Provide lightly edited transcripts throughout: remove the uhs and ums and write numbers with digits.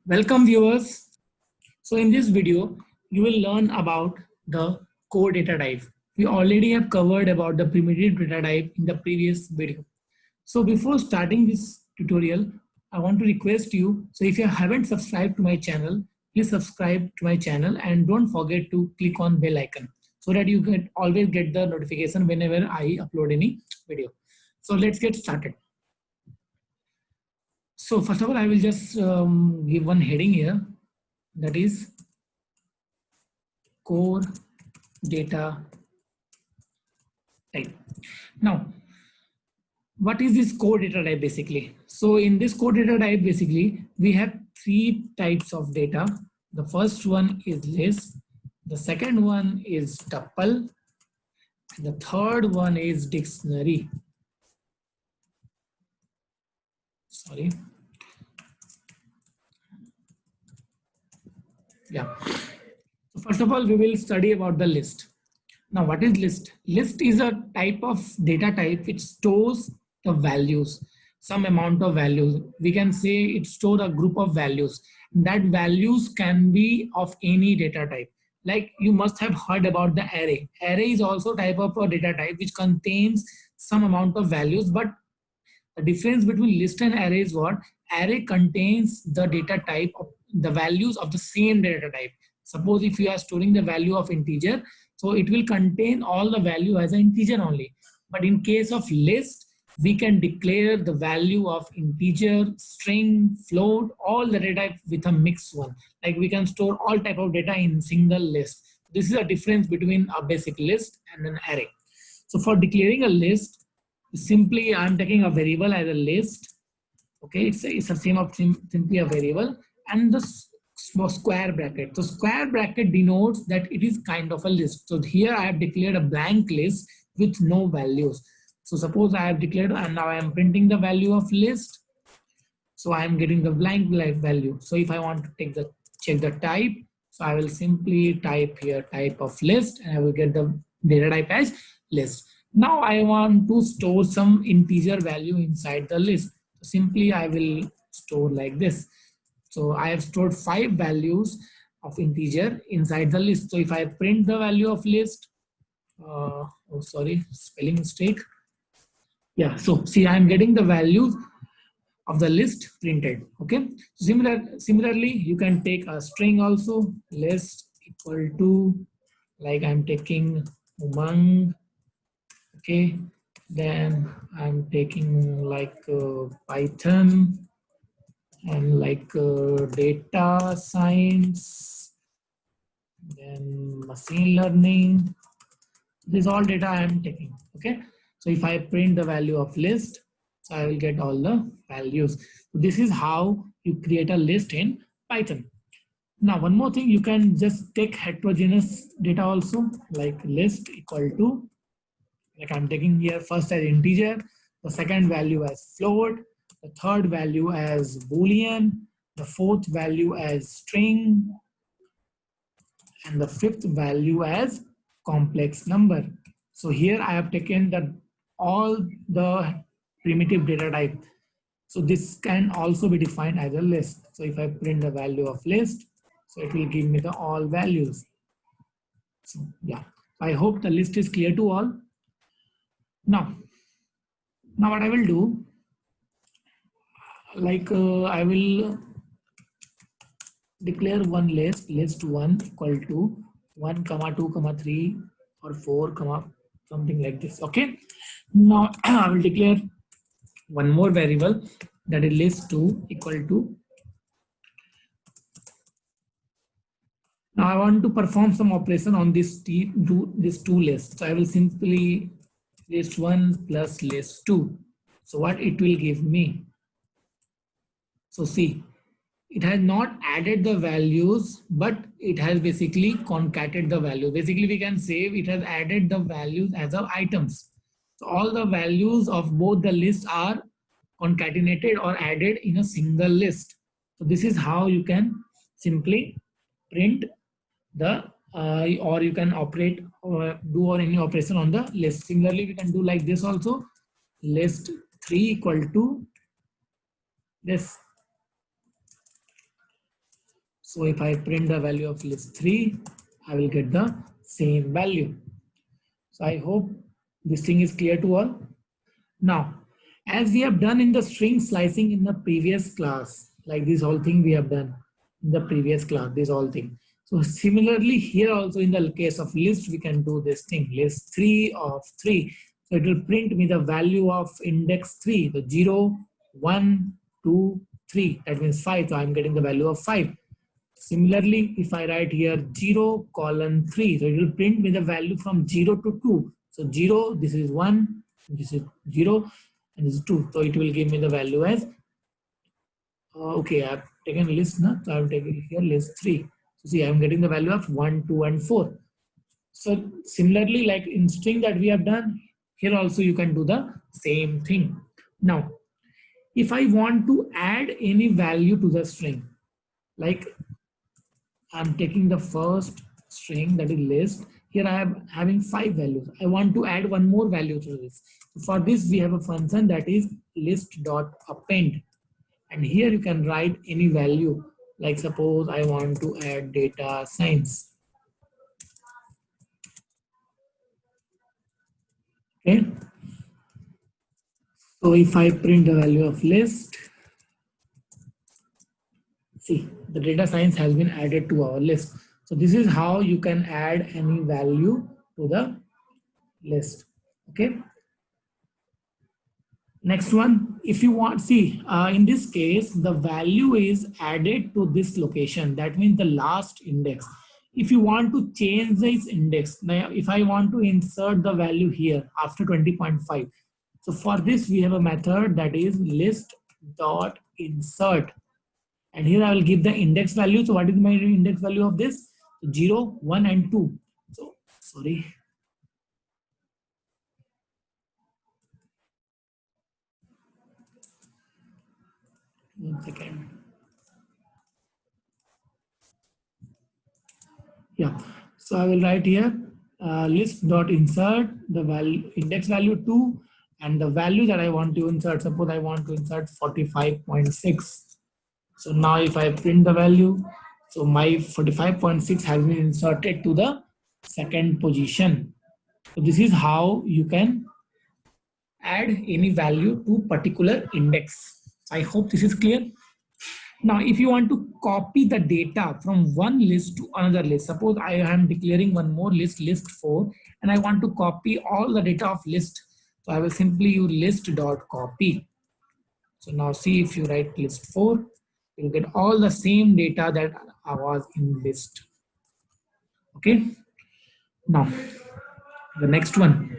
Welcome viewers. So in this video, you will learn about the core data type. We already have covered about the primitive data type in the previous video. So before starting this tutorial, I want to request you, so if you haven't subscribed to my channel, please subscribe to my channel and don't forget to click on bell icon so that you can always get the notification whenever I upload any video. So let's get started. So first of all, I will just give one heading here, that is core data type. Now, what is this core data type basically? So in this core data type, basically, we have three types of data. The first one is list. The second one is tuple. The third one is dictionary. Sorry. Yeah. So first of all, we will study about the list. Now, what is list? List is a type of data type which stores the values, some amount of values. We can say it stores a group of values. That values can be of any data type. Like you must have heard about the array. Array is also type of a data type which contains some amount of values, but the difference between list and array is what? Array contains the data type of the values of the same data type. Suppose if you are storing the value of integer, so it will contain all the value as an integer only. But in case of list, we can declare the value of integer, string, float, all the data with a mixed one. Like we can store all type of data in single list. This is a difference between a basic list and an array. So for declaring a list, simply I'm taking a variable as a list. Okay, it's a same of simply a variable and the square bracket. So square bracket denotes that it is kind of a list. So here I have declared a blank list with no values. So suppose I have declared and now I am printing the value of list. So I am getting the blank value. So if I want to check the type, so I will simply type here type of list and I will get the data type as list. Now I want to store some integer value inside the list. So simply I will store like this. So I have stored 5 values of integer inside the list. So if I print the value of list, oh sorry, spelling mistake. Yeah, so see I am getting the values of the list printed. Okay, similarly you can take a string also, list equal to, like I'm taking Umang. Okay, then I'm taking like Python and like data science, then machine learning. This all data I am taking. Okay, so if I print the value of list, so I will get all the values. So this is how you create a list in Python. Now one more thing, you can just take heterogeneous data also, like list equal to, like I'm taking here first as integer, the second value as float, the third value as boolean, the fourth value as string, and the fifth value as complex number. So here I have taken all the primitive data type. So this can also be defined as a list. So if I print the value of list, so it will give me the all values. So yeah, I hope the list is clear to all. Now what I will do, like I will declare one list 1 equal to 1 comma 2 comma 3 or 4 comma something like this. Okay, now I will declare one more variable, that is list 2 equal to, now I want to perform some operation on this two lists. So I will simply list 1 plus list 2. So what it will give me, so see, it has not added the values, but it has basically concatenated the value. Basically, we can say it has added the values as of items. So all the values of both the lists are concatenated or added in a single list. So this is how you can simply print the or you can operate or do or any operation on the list. Similarly, we can do like this also, list 3 equal to this. So if I print the value of list 3, I will get the same value. So I hope this thing is clear to all. Now, as we have done in the string slicing in the previous class, like this whole thing we have done in the previous class, this whole thing. So similarly here also in the case of list, we can do this thing, list 3 of 3. So it will print me the value of index 3, the 0, 1, 2, 3. That means 5. So I'm getting the value of 5. Similarly, if I write here 0 colon 3, so it will print me the value from 0 to 2. So 0, this is 1, this is 0, and this is 2. So it will give me the value as, okay, I've taken list now, so I'm taking here list 3. So see, I'm getting the value of 1, 2, and 4. So similarly, like in string that we have done, here also you can do the same thing. Now, if I want to add any value to the string, like I'm taking the first string, that is list. Here I am having 5 values. I want to add one more value to this. For this, we have a function that is list.append. And here you can write any value. Like suppose I want to add data science. Okay. So if I print the value of list, see, the data science has been added to our list. So this is how you can add any value to the list. Okay. Next one, if you want, see, in this case, the value is added to this location. That means the last index. If you want to change this index, now if I want to insert the value here after 20.5, so for this we have a method that is list.insert. And here I will give the index value. So what is my index value of this? 0, 1, and 2. So, sorry. One second. Yeah, so I will write here list.insert the value index value 2 and the value that I want to insert. Suppose I want to insert 45.6. So now if I print the value, so my 45.6 has been inserted to the second position. So this is how you can add any value to particular index. I hope this is clear. Now, if you want to copy the data from one list to another list, suppose I am declaring one more list, list 4, and I want to copy all the data of list. So I will simply use list.copy. So now see, if you write list 4, you'll get all the same data that was in list. Okay. Now, the next one,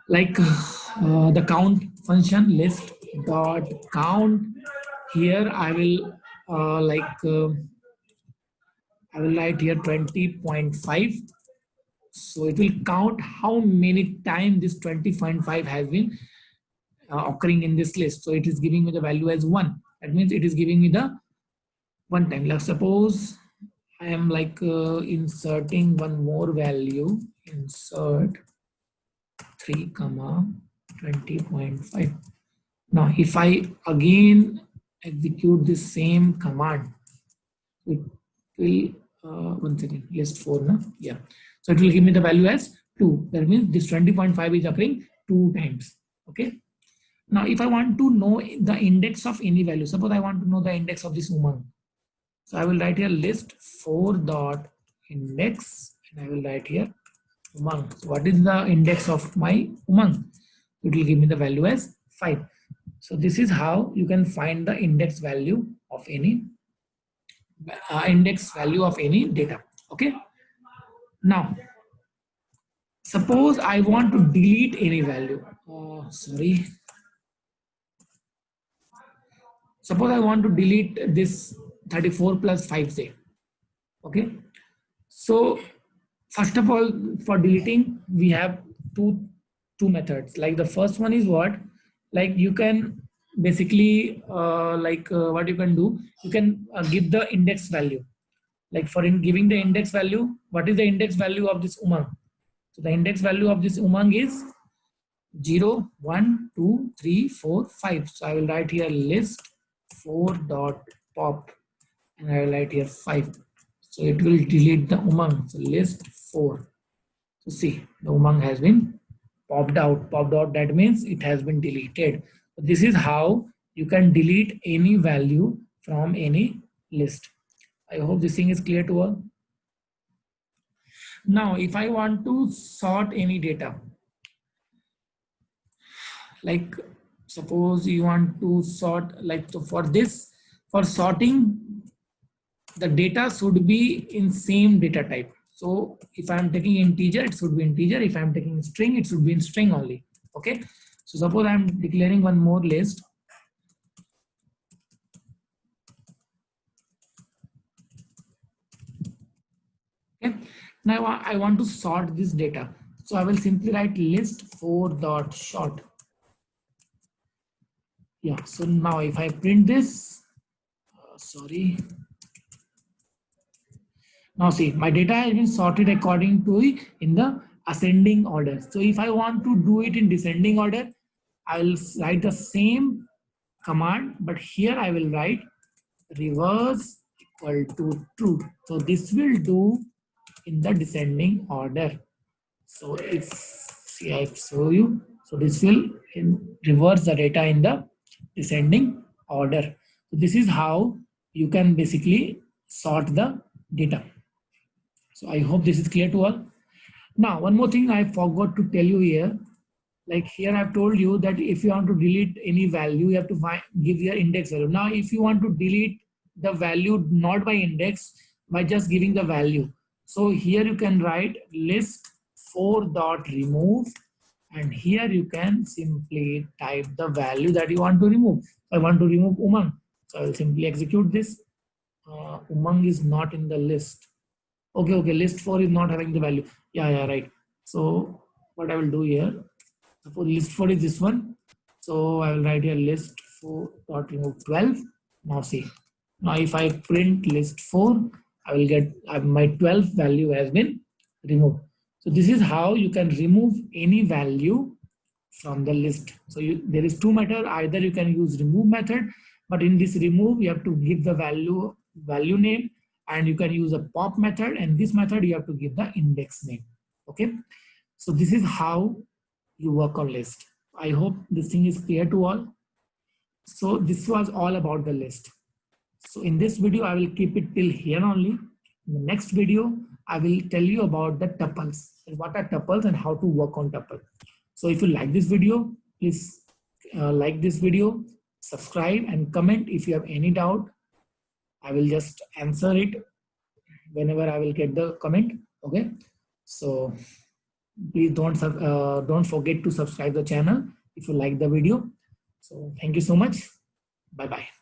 like the count function list dot count. Here I will I will write here 20.5. So it will count how many times this 20.5 has been occurring in this list. So it is giving me the value as 1. That means it is giving me the one time. Like suppose I am inserting one more value, insert 3 comma 20.5. Now if I again execute the same command, it will one second, list 4 now. Yeah, so it will give me the value as 2. That means this 20.5 is occurring 2 times. Okay. Now if I want to know the index of any value, suppose I want to know the index of this Umang. So I will write here list 4 dot index, and I will write here Umang. So what is the index of my Umang? It will give me the value as 5. So this is how you can find the index value of any data. Okay. Now, suppose I want to delete any value. Suppose I want to delete this 34 plus 5, say. Okay. So first of all, for deleting, we have two methods. Like the first one is what? Like you can basically what you can do, you can give the index value. Like for giving the index value, what is the index value of this Umang? So the index value of this Umang is 0, 1, 2, 3, 4, 5. So I will write here list 4 dot pop. and I will write here 5. So it will delete the Umang. So list 4. So see, the Umang has been popped out. Popped out, that means it has been deleted. So this is how you can delete any value from any list. I hope this thing is clear to all. Now, if I want to sort any data, like suppose you want to sort, like, so for this, for sorting, the data should be in same data type. So if I'm taking integer, it should be integer. If I'm taking string, it should be in string only. Okay. So suppose I'm declaring one more list. Okay. Now I want to sort this data. So I will simply write list 4.sort. Yeah. So now if I print this, sorry. Now see, my data has been sorted according to in the ascending order. So if I want to do it in descending order, I will write the same command, but here I will write reverse equal to true. So this will do in the descending order. So if see, I show you, so this will reverse the data in the descending order. So this is how you can basically sort the data. So I hope this is clear to all. Now, one more thing I forgot to tell you here. Like here I've told you that if you want to delete any value, you have to give your index value. Now, if you want to delete the value not by index, by just giving the value. So here you can write list 4.remove, and here you can simply type the value that you want to remove. I want to remove Umang. So I will simply execute this. Umang is not in the list. Okay, list 4 is not having the value. Yeah, right. So what I will do here, suppose list 4 is this one. So I will write here list 4 dot remove 12. Now see, now if I print list 4, I will get my 12 value has been removed. So this is how you can remove any value from the list. So there is two method. Either you can use remove method, but in this remove you have to give the value name, and you can use a pop method, and this method you have to give the index name. Okay, so this is how you work on list. I hope this thing is clear to all. So this was all about the list. So in this video I will keep it till here only. In the next video I will tell you about the tuples and what are tuples and how to work on tuple. So if you like this video, please like this video, subscribe and comment. If you have any doubt, I will just answer it whenever I will get the comment. Okay, so please don't forget to subscribe the channel if you like the video. So thank you so much. Bye bye.